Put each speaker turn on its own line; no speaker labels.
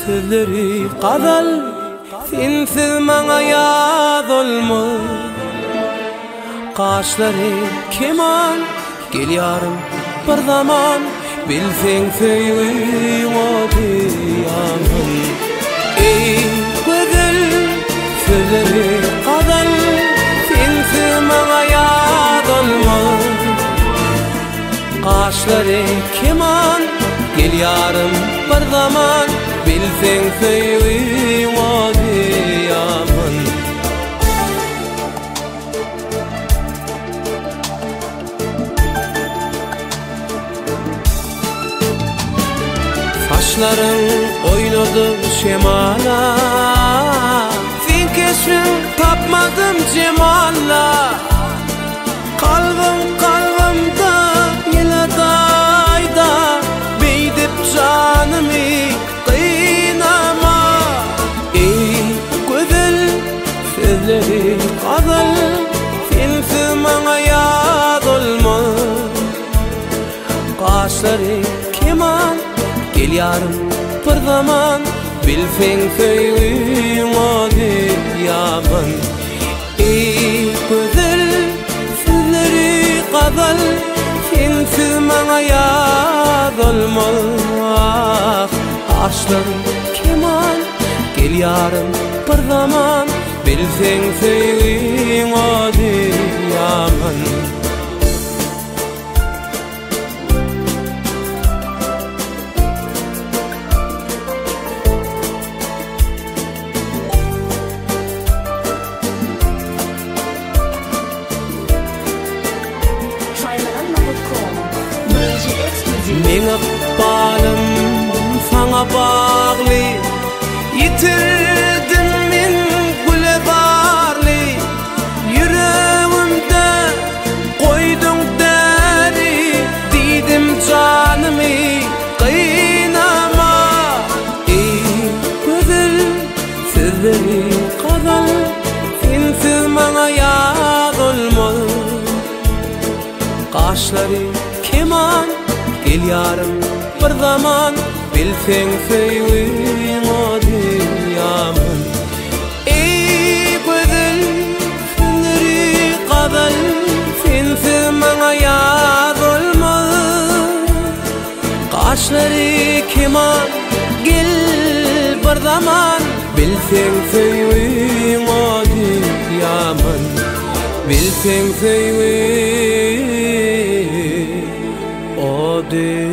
Sözleri qadal, sensiz maňa ýaz olmaz. Qaşlary keman, gelýärem bir zaman, bilseň söýgüň odýamyn. Ey güzel, sözleri qadal, sensiz maňa ýaz olmaz. Qaşlary keman, gelýärem bir zaman, bilseň söýgüň odýamyn. Saçlaryň oýnady şemala, sen keşfin tapmadym jemala. Kalbimda ýyladyda, beýdip janymy qynama. Ey güzel, sözleri qadal, sensiz maňa ýaz olmaz. Qaşlary keman, gelýärem bir zaman, bilseň söýgüň odýamyn. Ey güzel, sözleri qadal, sensiz maňa ýaz olmaz. Qaşlarym keman, gelýärem bir zaman, bilseň söýgüň odýamyn. Meňe balym saňa bagly, ýitirdim men güle barly. Ýüregimde goýduň däri, diýdim janymy qynama. Ey güzel, sözleri qadal, sensiz maňa ýaz olmaz. Qaşlary keman, gelýärem bir zaman, bilseň söýgüň odýamyn. Ey güzel, sözleri qadal, sensiz maňa ýaz olmaz. Qaşlary keman, gel bir zaman, bilseň söýgüň odýamyn. Bilseň söýgüň odýamyn.